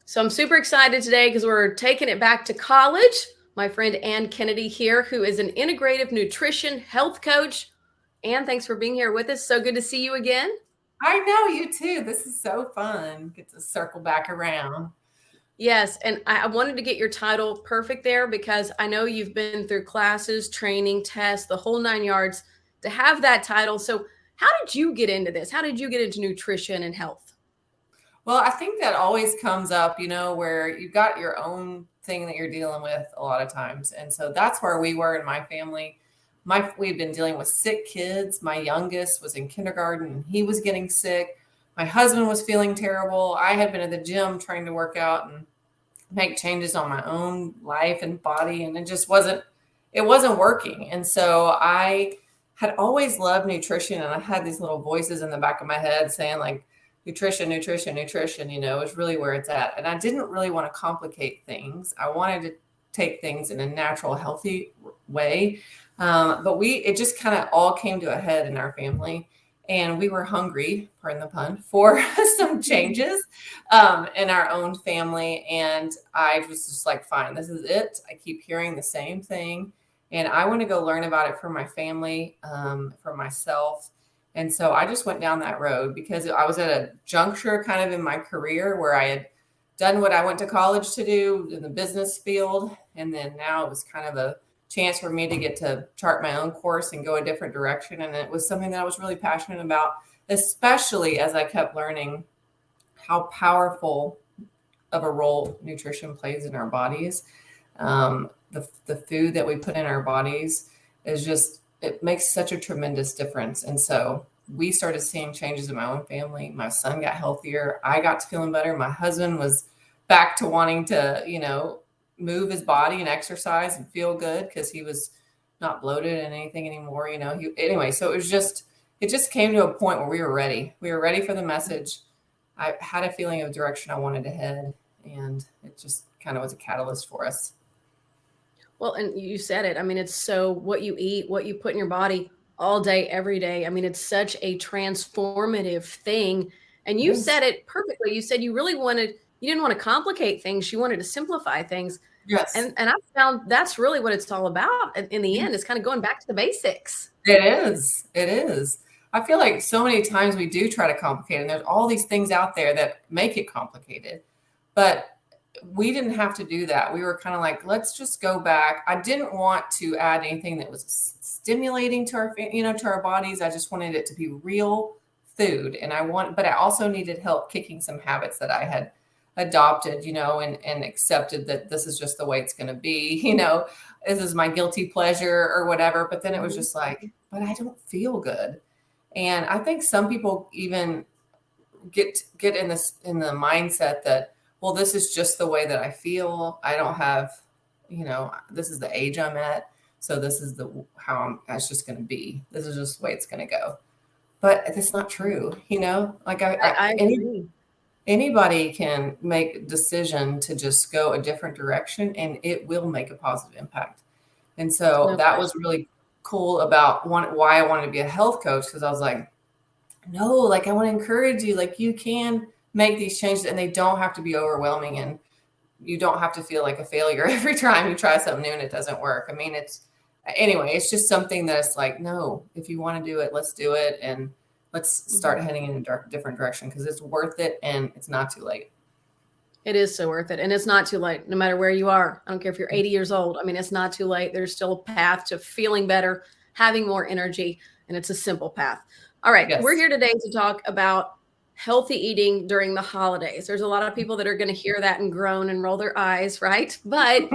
So I'm super excited today because we're taking it back to college. My friend Ann Kennedy here, who is an integrative nutrition health coach. Ann, thanks for being here with us. So good to see you again. I know you too. This is so fun. Get to circle back around. Yes, and I wanted to get your title perfect there because I know you've been through classes, training, tests, the whole nine yards to have that title. So, how did you get into this? How did you get into nutrition and health? Well, I think that always comes up, where you've got your own thing that you're dealing with a lot of times. And so that's where we were in my family. We've been dealing with sick kids. My youngest was in kindergarten and he was getting sick. My husband was feeling terrible. I had been at the gym trying to work out and make changes on my own life and body, and it wasn't working. And so I had always loved nutrition, and I had these little voices in the back of my head saying like nutrition, nutrition, nutrition, is really where it's at. And I didn't really want to complicate things. I wanted to take things in a natural, healthy way. But it just kind of all came to a head in our family. And we were hungry, pardon the pun, for some changes in our own family. And I was just like, fine, this is it. I keep hearing the same thing. And I want to go learn about it for my family, for myself. And so I just went down that road because I was at a juncture kind of in my career where I had done what I went to college to do in the business field. And then now it was kind of a chance for me to get to chart my own course and go a different direction. And it was something that I was really passionate about, especially as I kept learning how powerful of a role nutrition plays in our bodies. The food that we put in our bodies is just, it makes such a tremendous difference. And so we started seeing changes in my own family. My son got healthier. I got to feeling better. My husband was back to wanting to, move his body and exercise and feel good because he was not bloated and anything anymore. Anyway, so it just came to a point where we were ready. We were ready for the message. I had a feeling of direction I wanted to head, and it just kind of was a catalyst for us. Well, and you said it. I mean, it's so what you eat, what you put in your body all day, every day. I mean, it's such a transformative thing. And you Yes. said it perfectly. You said you didn't want to complicate things. You wanted to simplify things. Yes. And I found that's really what it's all about in the end, is kind of going back to the basics. It is. It is. I feel like so many times we do try to complicate, and there's all these things out there that make it complicated. But we didn't have to do that. We were kind of like, let's just go back. I didn't want to add anything that was stimulating to to our bodies. I just wanted it to be real food. But I also needed help kicking some habits that I had adopted, and accepted that this is just the way it's going to be, this is my guilty pleasure or whatever. But then it was just like, but I don't feel good. And I think some people even get in the mindset that, well, this is just the way that I feel. I don't have, this is the age I'm at. So this is that's just going to be, this is just the way it's going to go. But it's not true. Like I agree. anybody can make a decision to just go a different direction, and it will make a positive impact. And so No that was question. really cool about why I wanted to be a health coach. Cause I was like, no, like I want to encourage you, like you can make these changes and they don't have to be overwhelming, and you don't have to feel like a failure every time you try something new and it doesn't work. I mean, it's just something that's like, no, if you want to do it, let's do it. And let's start heading in a different direction because it's worth it and it's not too late. It is so worth it. And it's not too late, no matter where you are. I don't care if you're 80 years old. I mean, it's not too late. There's still a path to feeling better, having more energy, and it's a simple path. All right. We're Yes. here today to talk about healthy eating during the holidays. There's a lot of people that are going to hear that and groan and roll their eyes, right? But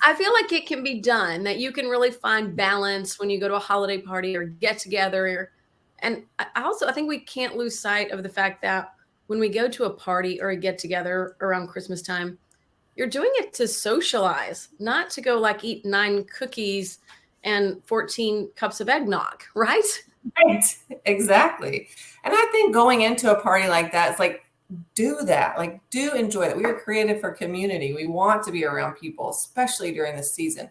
I feel like it can be done, that you can really find balance when you go to a holiday party or get together. And I think we can't lose sight of the fact that when we go to a party or a get together around Christmas time, you're doing it to socialize, not to go like eat 9 cookies and 14 cups of eggnog, right? Right. Exactly. And I think going into a party like that, it's like, do that. Like, do enjoy it. We are created for community. We want to be around people, especially during the season.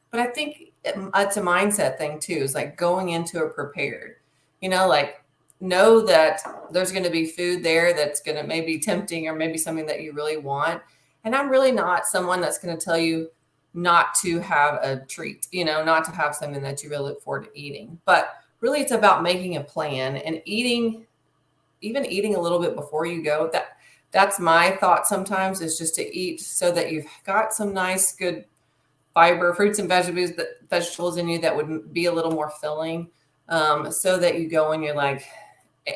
But I think it's a mindset thing too. Is like going into it prepared. Like know that there's going to be food there that's going to maybe tempting or maybe something that you really want. And I'm really not someone that's going to tell you not to have a treat, not to have something that you really look forward to eating. But really it's about making a plan and eating, even eating a little bit before you go. That's my thought sometimes, is just to eat so that you've got some nice, good fiber, fruits and vegetables in you that would be a little more filling, so that you go and you're like,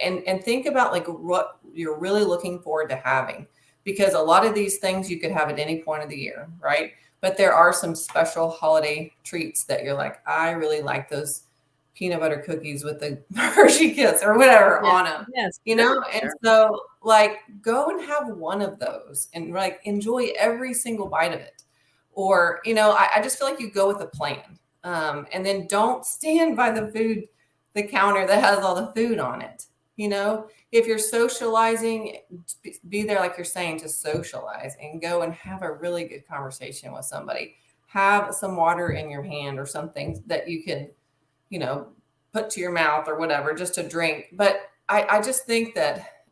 and think about like what you're really looking forward to having, because a lot of these things you could have at any point of the year, right? But there are some special holiday treats that you're like, I really like those peanut butter cookies with the Hershey Kiss or whatever Yes. on them, Yes. and Sure. so like go and have one of those and like enjoy every single bite of it. Or, I just feel like you go with a plan, and then don't stand by the counter that has all the food on it. If you're socializing, be there, like you're saying, to socialize and go and have a really good conversation with somebody. Have some water in your hand or something that you can, put to your mouth or whatever, just to drink. But I just think that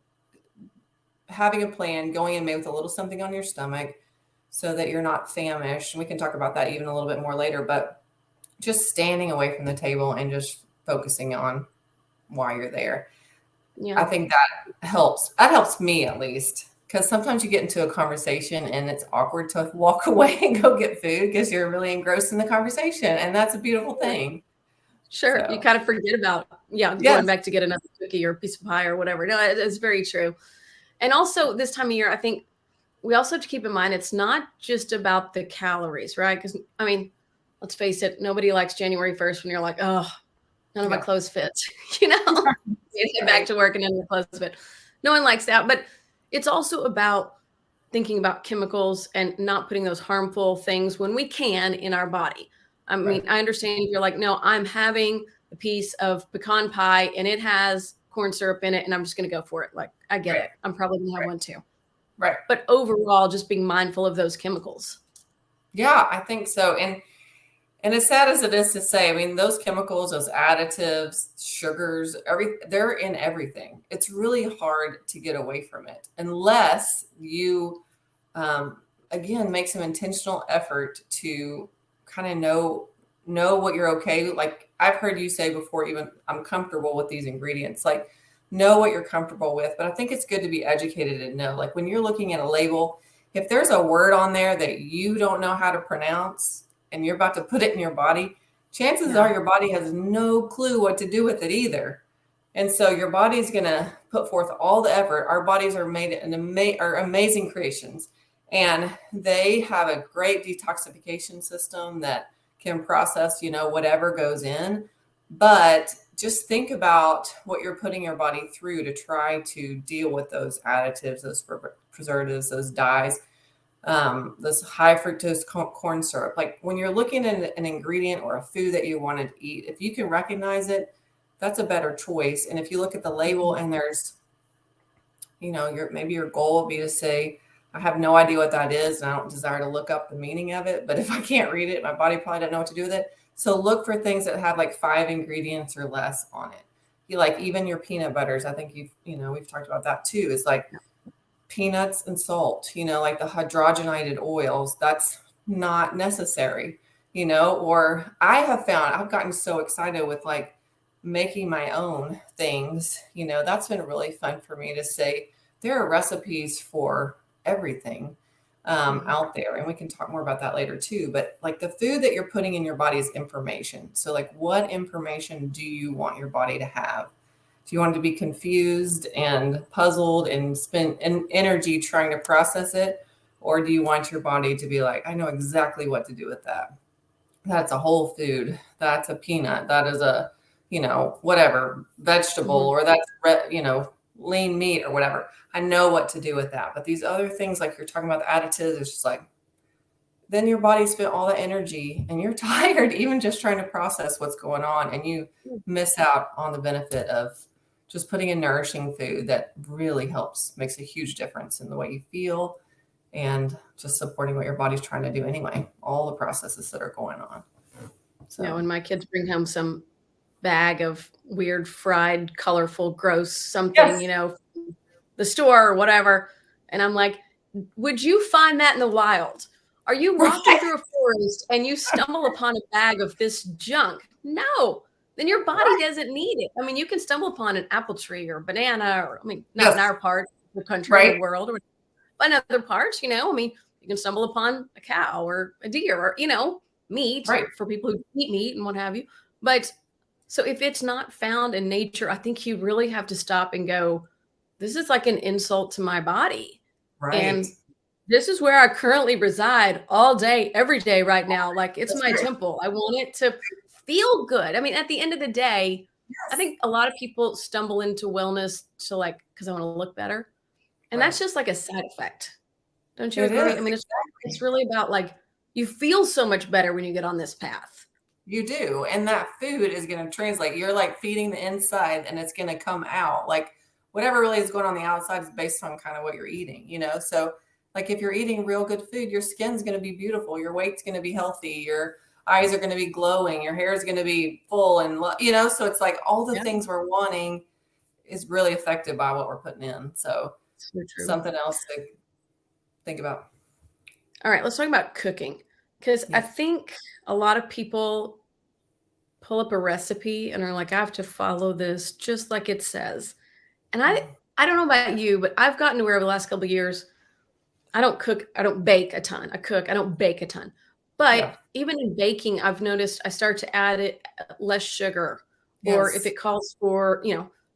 having a plan, going in maybe with a little something on your stomach so that you're not famished. And we can talk about that even a little bit more later, but just standing away from the table and just focusing on why you're there. Yeah. I think that helps. That helps me at least, because sometimes you get into a conversation and it's awkward to walk away and go get food because you're really engrossed in the conversation. And that's a beautiful thing. Sure. You So, kind of forget about, going yes. back to get another cookie or a piece of pie or whatever. No, it's very true. And also this time of year, I think we also have to keep in mind it's not just about the calories, right? Because I mean, let's face it, nobody likes January 1st when you're like, oh, none of my Yeah. clothes fit, you know, you get back Right. to work and none of your clothes fit. No one likes that. But it's also about thinking about chemicals and not putting those harmful things when we can in our body. I mean, Right. I understand if you're like, no, I'm having a piece of pecan pie and it has corn syrup in it and I'm just going to go for it. Like, I get Right. it. I'm probably going to have Right. one too. Right. But overall, just being mindful of those chemicals. Yeah, I think so. And as sad as it is to say, I mean, those chemicals, those additives, sugars, they're in everything. It's really hard to get away from it unless you, again, make some intentional effort to kind of know what you're okay with. Like I've heard you say before, even I'm comfortable with these ingredients. Like know what you're comfortable with. But I think it's good to be educated and know. Like when you're looking at a label, if there's a word on there that you don't know how to pronounce and you're about to put it in your body, chances Yeah. are your body has no clue what to do with it either. And so your body's going to put forth all the effort. Our bodies are made are amazing creations, and they have a great detoxification system that can process, whatever goes in. But just think about what you're putting your body through to try to deal with those additives, those preservatives, those dyes, this high fructose corn syrup. Like when you're looking at an ingredient or a food that you wanted to eat, if you can recognize it, that's a better choice. And if you look at the label Mhm. and there's, maybe your goal will be to say, I have no idea what that is, and I don't desire to look up the meaning of it. But if I can't read it, my body probably doesn't know what to do with it. So look for things that have like 5 ingredients or less on it. You like even your peanut butters. I think we've talked about that too. Is like peanuts and salt, like the hydrogenated oils, that's not necessary, or I have found I've gotten so excited with like making my own things, that's been really fun for me to say there are recipes for everything Mhm. out there. And we can talk more about that later too. But like the food that you're putting in your body is information. So like what information do you want your body to have? Do you want it to be confused and puzzled and spend energy trying to process it? Or do you want your body to be like, I know exactly what to do with that? That's a whole food. That's a peanut. That is a, whatever vegetable, Mhm. or that's, lean meat or whatever. I know what to do with that. But these other things, like you're talking about the additives, it's just like, then your body spent all the energy and you're tired even just trying to process what's going on, and you miss out on the benefit of just putting in nourishing food that really makes a huge difference in the way you feel and just supporting what your body's trying to do anyway, all the processes that are going on. Yeah, So when my kids bring home some bag of weird fried, colorful, gross something, Yes. the store or whatever. And I'm like, would you find that in the wild? Are you walking Right. through a forest and you stumble upon a bag of this junk? No. Then your body Right. doesn't need it. I mean, you can stumble upon an apple tree or a banana, or I mean, not in Yes. our part of the country or Right. the world, but in other parts, I mean, you can stumble upon a cow or a deer or, meat Right. for people who eat meat and what have you. But so if it's not found in nature, I think you really have to stop and go, this is like an insult to my body. Right. And this is where I currently reside all day, every day right now. Like it's That's my right. temple. I want it to feel good. I mean, at the end of the day, I Yes. think a lot of people stumble into wellness to like, because I want to look better. And that's Right. just like a side effect. Don't you It agree? is. I mean, it's Exactly. really about like you feel so much better when you get on this path. You do. And that food is going to translate. You're like feeding the inside and it's going to come out. Like whatever really is going on the outside is based on kind of what you're eating, So like if you're eating real good food, your skin's going to be beautiful, your weight's going to be healthy, your eyes are going to be glowing, your hair is going to be full and so it's like all the Yeah, things we're wanting is really affected by what we're putting in. So so true. something else to think about. All right, let's talk about cooking because I Yes. think a lot of people pull up a recipe and are like, I have to follow this just like it says. And Mhm. I don't know about you, but I've gotten to where over the last couple of years, I don't cook, I don't bake a ton. I cook, I don't bake a ton. But Yeah. even in baking, I've noticed I start to add less sugar. Or if Yes. it calls for,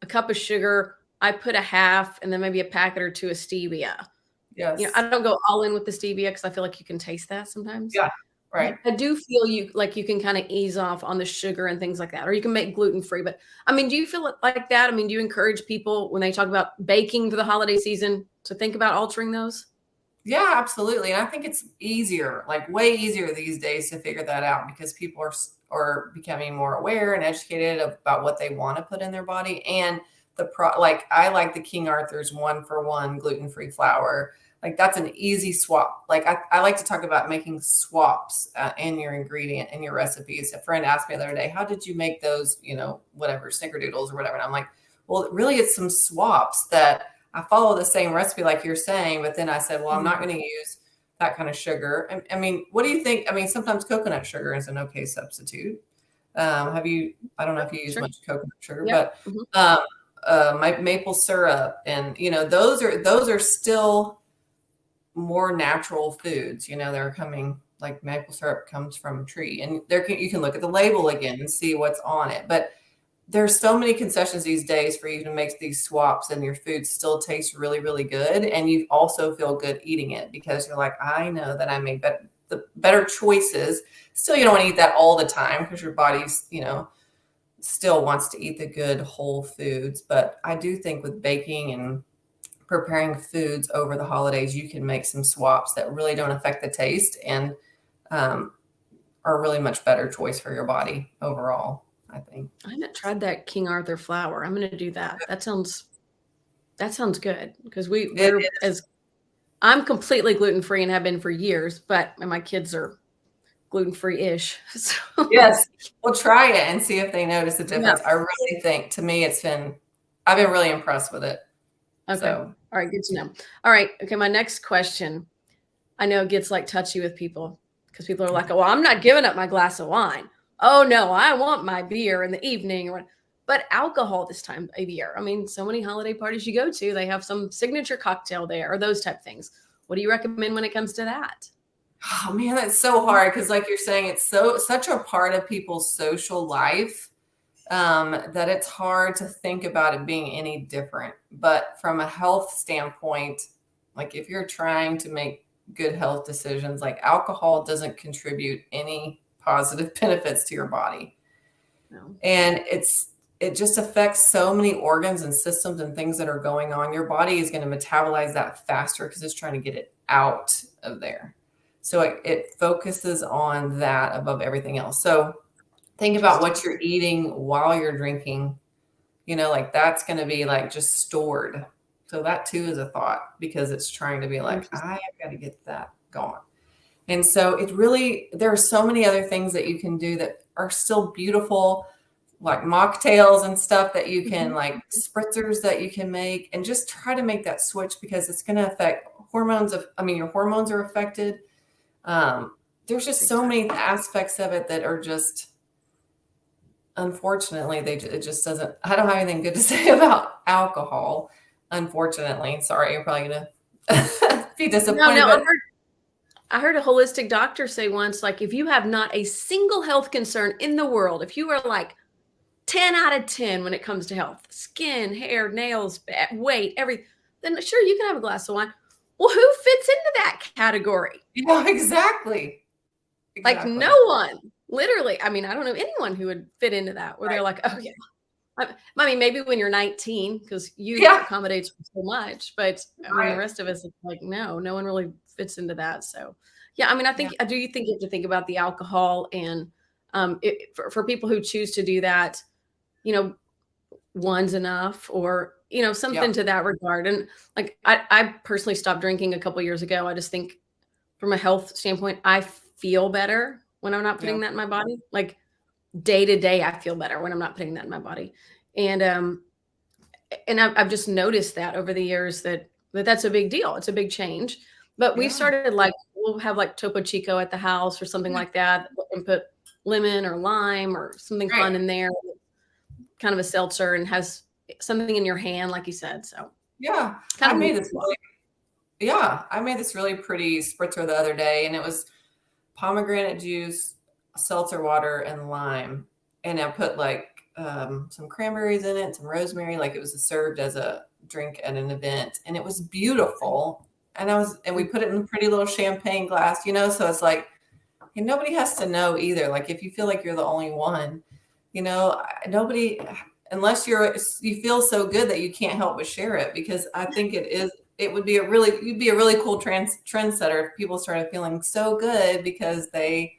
a cup of sugar, I put a half and then maybe a packet or two of stevia. I Yes. don't go all in with the stevia because I feel like you can taste that sometimes. Yeah. Right. I do feel you can kind of ease off on the sugar and things like that, or you can make gluten free. But I mean, do you feel like that? I mean, do you encourage people when they talk about baking for the holiday season to think about altering those? Yeah, absolutely. And I think it's easier, like way easier these days to figure that out because people are becoming more aware and educated about what they want to put in their body. And like I like the King Arthur's 1-for-1 gluten-free flour. Like that's an easy swap. Like I like to talk about making swaps in your ingredient in your recipes. A friend asked me the other day, how did you make those, whatever, snickerdoodles or whatever? And I'm like, well, really it's some swaps that I follow the same recipe like you're saying, but then I said, well, I'm not Mhm. going to use that kind of sugar. I mean, what do you think? I mean, sometimes coconut sugar is an okay substitute. I don't know if you use Sure. much coconut sugar, Yep. but Mhm. my maple syrup and, those are still more natural foods. They're coming like maple syrup comes from a tree and you can look at the label again and see what's on it. But there's so many concessions these days for you to make these swaps and your food still tastes really, really good. And you also feel good eating it because you're like, I know that I made the better choices. Still, you don't want to eat that all the time because your body's, still wants to eat the good whole foods. But I do think with baking and preparing foods over the holidays, you can make some swaps that really don't affect the taste and um, are a really much better choice for your body overall, I think. I haven't tried that King Arthur flour. I'm going to do that. That sounds good because It we're as I'm completely gluten free and have been for years, but my kids are gluten free ish. So Yes. Well, try it and see if they notice a yeah. difference. I really think to me I've been really impressed with it. Okay. So, All right. Good to know. All right. Okay. My next question, I know it gets like touchy with people because people are like, okay. "Oh, well, I'm not giving up my glass of wine. Oh no, I want my beer in the evening." But alcohol this time of year. I mean, so many holiday parties you go to, they have some signature cocktail there or those type things. What do you recommend when it comes to that? Oh man, that's so hard because like you're saying, it's such a part of people's social life that it's hard to think about it being any different. But from a health standpoint, like if you're trying to make good health decisions, like alcohol doesn't contribute any positive benefits to your body. No. And it just affects so many organs and systems and things that are going on. Your body is going to metabolize that faster because it's trying to get it out of there. So it focuses on that above everything else. So think about Interesting. what you're eating while you're drinking. Like that's going to be like just stored. So that too is a thought because it's trying to be like, I Interesting. have got to get that going. And so there are so many other things that you can do that are still beautiful like mocktails and stuff that you can like spritzers that you can make, and just try to make that switch, because it's going to affect hormones your hormones are affected. There's just so many aspects of it that are just, unfortunately, it just doesn't, I don't have anything good to say about alcohol. Unfortunately, sorry, you're probably going to be disappointed, No, but I heard a holistic doctor say once, like, if you have not a single health concern in the world, if you are like 10 out of 10 when it comes to health, skin, hair, nails, weight, everything, then sure, you can have a glass of wine. Well, who fits into that category? yeah, exactly. Like Exactly. no one, literally. I mean, I don't know anyone who would fit into that where they're Right. like, oh yeah. I mean, maybe when you're 19, because youth Yeah. accommodates so much, but I mean, the Right. rest of us, it's like, no one really fits into that. So, yeah, I mean, I do think you have to think about the alcohol and for people who choose to do that, you know, one's enough or, Yeah. something to that regard. And like, I personally stopped drinking a couple years ago. I just think from a health standpoint, I feel better when I'm not Yeah. putting that in my body. Like day to day, I feel better when I'm not putting that in my body. And I've just noticed that over the years that's a big deal. It's a big change. But we Yeah. started like we'll have like Topo Chico at the house or something Yeah. like that, and put lemon or lime or something Right. fun in there, kind of a seltzer, and has something in your hand, like you said. So Yeah. kind of mix it up. I made this really pretty spritzer the other day, and it was pomegranate juice, seltzer water, and lime. And I put like some cranberries in it, some rosemary, like it was served as a drink at an event. And it was beautiful. And we put it in a pretty little champagne glass, so it's like, and nobody has to know either. Like if you feel like you're the only one, nobody, unless you feel so good that you can't help but share it, because I think you'd be a really cool trendsetter if people started feeling so good because they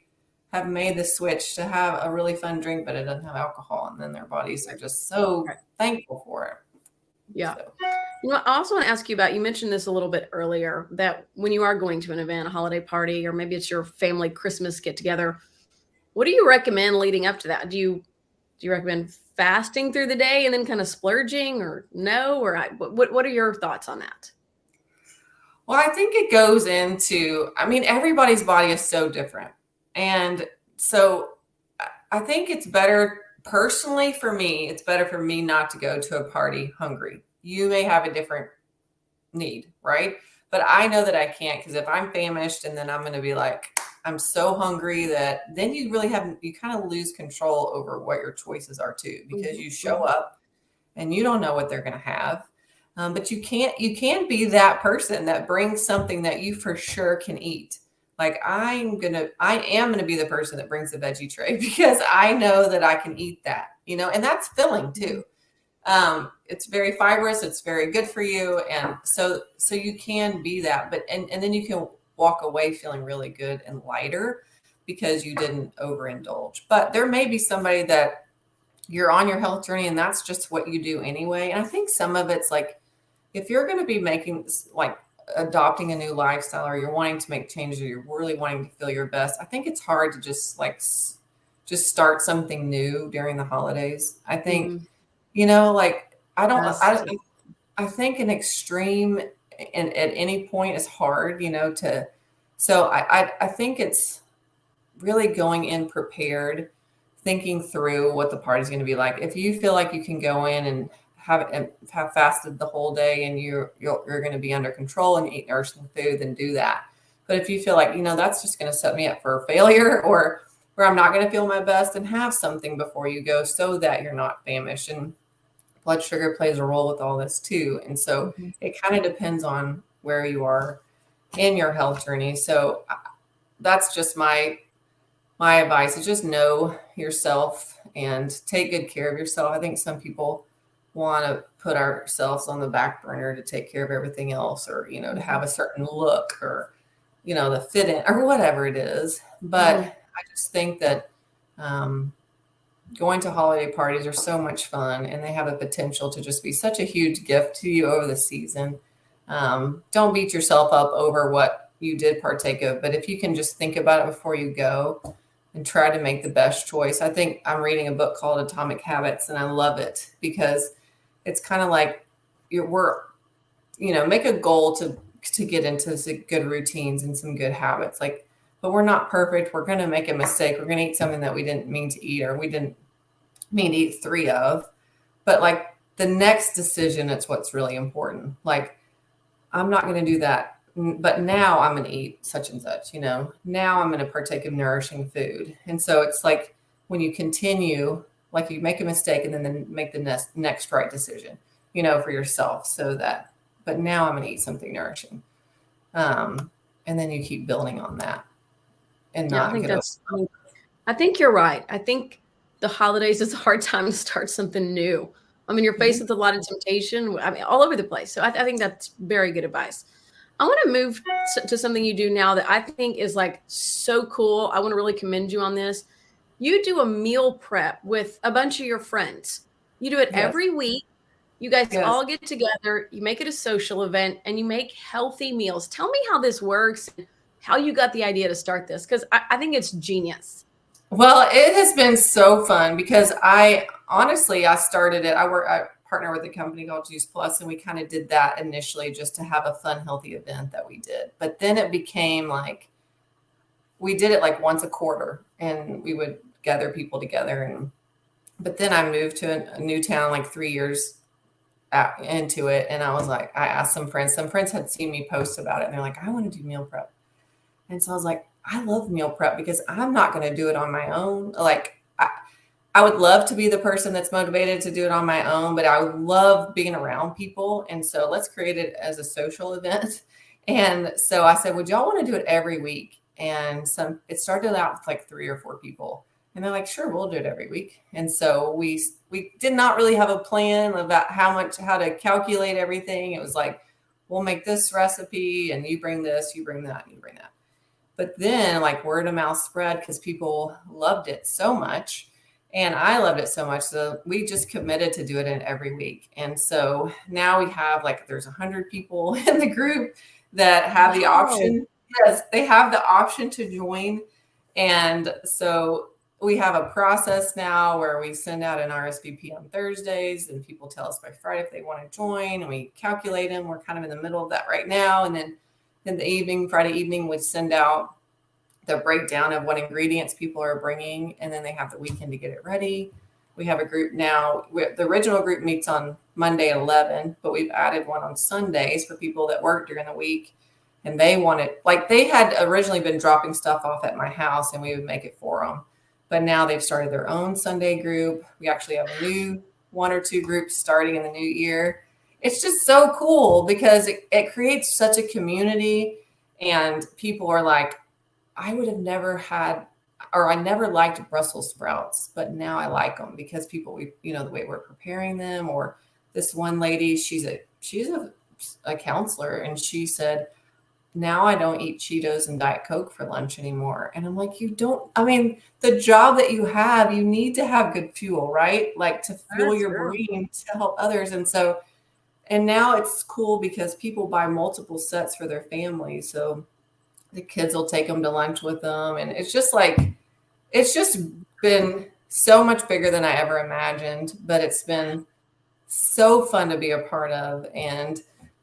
have made the switch to have a really fun drink, but it doesn't have alcohol. And then their bodies are just so Right. thankful for it. Yeah. So, I also want to ask you about, you mentioned this a little bit earlier, that when you are going to an event, a holiday party, or maybe it's your family Christmas get together, what do you recommend leading up to that? Do you recommend fasting through the day and then kind of splurging, or no? Or what are your thoughts on that? well, I think it goes into, everybody's body is so different. And so I think it's better, personally for me, it's better for me not to go to a party hungry. You may have a different need, right? But I know that I can't, because if I'm famished and then I'm going to be like, I'm so hungry, that then you kind of lose control over what your choices are too, because you show up and you don't know what they're going to have. But you can be that person that brings something that you for sure can eat. Like I am gonna be the person that brings the veggie tray because I know that I can eat that, and that's filling too. It's very fibrous, it's very good for you, and so you can be that, but and then you can walk away feeling really good and lighter because you didn't overindulge. But there may be somebody that you're on your health journey and that's just what you do anyway. And I think some of it's like, if you're going to be making like adopting a new lifestyle, or you're wanting to make changes, or you're really wanting to feel your best, I think it's hard to just start something new during the holidays. I think, Mhm. like Yes. I think an extreme and at any point is hard, so I think it's really going in prepared, thinking through what the party's going to be like. If you feel like you can go in and have fasted the whole day and you're going to be under control and eat nourishing food, then do that. But if you feel like, that's just going to set me up for failure, or where I'm not going to feel my best, and have something before you go so that you're not famished. And blood sugar plays a role with all this too. And so Mhm. it kind of depends on where you are in your health journey. So that's just my advice, is just know yourself and take good care of yourself. I think some people want to put ourselves on the back burner to take care of everything else, or, to have a certain look, or, the fit in, or whatever it is. But Mhm. I just think that going to holiday parties are so much fun, and they have the potential to just be such a huge gift to you over the season. Don't beat yourself up over what you did partake of, but if you can just think about it before you go, and try to make the best choice. I think I'm reading a book called Atomic Habits, and I love it because it's kind of like make a goal to get into some good routines and some good habits. Like, but we're not perfect. We're going to make a mistake. We're going to eat something that we didn't mean to eat, or we didn't mean to eat three of. But like the next decision, it's what's really important. Like, I'm not going to do that. But now I'm going to eat such and such, now I'm going to partake of nourishing food. And so it's like when you continue, like you make a mistake and then make the next right decision, for yourself. But now I'm going to eat something nourishing. And then you keep building on that and Yeah, I not think get over. I think you're right. I think the holidays is a hard time to start something new. I mean, you're faced Mhm. with a lot of temptation. I mean, all over the place. So I think that's very good advice. I want to move to something you do now that I think is like so cool. I want to really commend you on this. You do a meal prep with a bunch of your friends. You do it Yes. every week. You guys Yes. all get together, you make it a social event, and you make healthy meals. Tell me how this works and how you got the idea to start this, because I think it's genius. Well, it has been so fun because I started it. I partner with a company called Juice Plus, and we kind of did that initially just to have a fun, healthy event that we did. But then it became like we did it like once a quarter, and we would gather people together. But then I moved to a new town like 3 years into it, and I was like, I asked some friends. Some friends had seen me post about it, and they're like, I want to do meal prep. And so I was like, I love meal prep because I'm not going to do it on my own. Like, I would love to be the person that's motivated to do it on my own, but I would love being around people. And so let's create it as a social event. And so I said, would y'all want to do it every week? And it started out with like 3 or 4 people. And they're like, sure, we'll do it every week. And so we did not really have a plan about how to calculate everything. It was like, we'll make this recipe and you bring this, you bring that, and you bring that. But then like word of mouth spread because people loved it so much. And I loved it so much. So we just committed to do it in every week. And so now we have like there's 100 people in the group that have the Wow. option. Yes, they have the option to join. And so we have a process now where we send out an RSVP on Thursdays and people tell us by Friday if they want to join and we calculate them. We're kind of in the middle of that right now. And then in the evening, Friday evening, we send out the breakdown of what ingredients people are bringing, and then they have the weekend to get it ready. We have a group now. The original group meets on Monday at 11, but we've added one on Sundays for people that work during the week. And they had originally been dropping stuff off at my house and we would make it for them. But now they've started their own Sunday group. We actually have a new 1 or 2 groups starting in the new year. It's just so cool because it creates such a community, and people are like, I would have never had, or I never liked Brussels sprouts, but now I like them because the way we're preparing them. Or this one lady, she's a counselor, and she said, now I don't eat Cheetos and Diet Coke for lunch anymore. And I'm like, you don't, I mean, the job that you have, you need to have good fuel, right? Like to fuel That's your true. brain to help others. And now it's cool because people buy multiple sets for their family. So the kids will take them to lunch with them. And it's just been so much bigger than I ever imagined, but it's been so fun to be a part of. And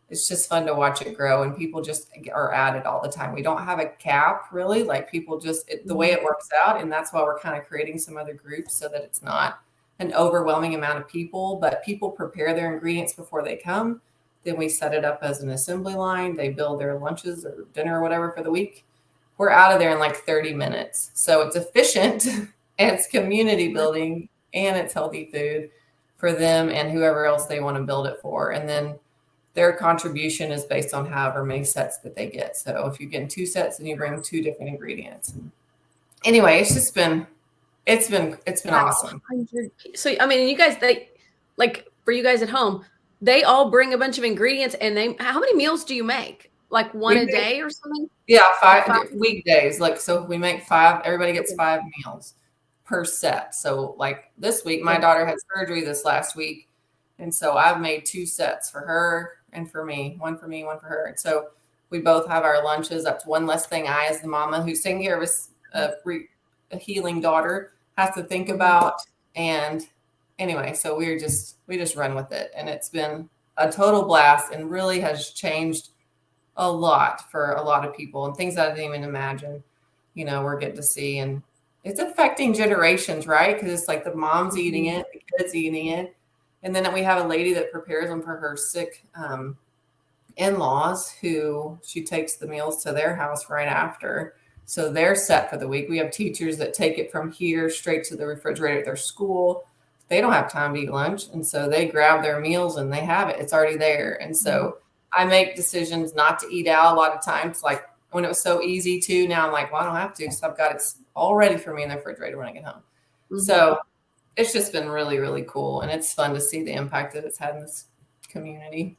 it's just fun to watch it grow, and people just are at it all the time. We don't have a cap really, like people the way it works out. And that's why we're kind of creating some other groups so that it's not an overwhelming amount of people, but people prepare their ingredients before they come. Then we set it up as an assembly line. They build their lunches or dinner or whatever for the week. We're out of there in like 30 minutes. So it's efficient and it's community building and it's healthy food for them and whoever else they want to build it for. And then their contribution is based on however many sets that they get. So if you get 2 sets, then you bring 2 different ingredients. Anyway, it's been Wow. awesome. 100 So, I mean, you guys, like for you guys at home, they all bring a bunch of ingredients and how many meals do you make? Like one We a make day or something? Yeah, Like 5 five? weekdays. Like, so we make 5, everybody gets Okay. 5 meals per set. So like this week, my Okay. daughter had surgery this last week. And so I've made 2 sets for her and for me, one for me, one for her. And so we both have our lunches. That's one less thing I, as the mama who's taking care of us, a healing daughter has to think about. And anyway, so we just run with it, and it's been a total blast and really has changed a lot for a lot of people, and things I didn't even imagine, we're getting to see. And it's affecting generations, right? Because it's like the mom's eating it, the kids eating it. And then we have a lady that prepares them for her sick in-laws, who she takes the meals to their house right after. So they're set for the week. We have teachers that take it from here straight to the refrigerator at their school. They don't have time to eat lunch. And so they grab their meals and they have it. It's already there. And so I make decisions not to eat out a lot of times. Like when it was so easy to, now I'm like, well, I don't have to, because I've got it all ready for me in the refrigerator when I get home. So it's just been really, really cool. And it's fun to see the impact that it's had in this community.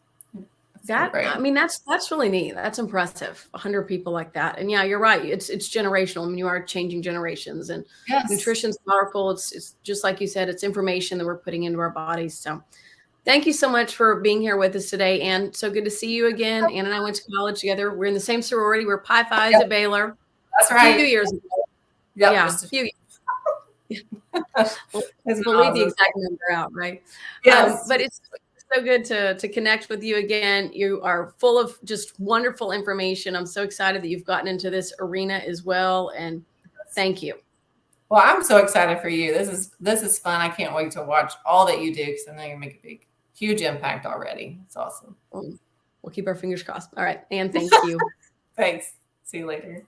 I mean, that's really neat. That's impressive. 100 people like that. And yeah, you're right. It's generational. I mean, you are changing generations, and nutrition's powerful. It's just like you said, it's information that we're putting into our bodies. So thank you so much for being here with us today. And so good to see you again. Ann and I went to college together. We're in the same sorority. We're Pi Phi's at Baylor. That's right. A few years ago. Yeah. A few years. We'll leave the exact number out, right? Yes. But it's so good to connect with you again. You are full of just wonderful information. I'm so excited that you've gotten into this arena as well. And thank you. Well, I'm so excited for you. This is fun. I can't wait to watch all that you do, because I know you make a huge impact already. It's awesome. We'll keep our fingers crossed. All right. And thank you. Thanks. See you later.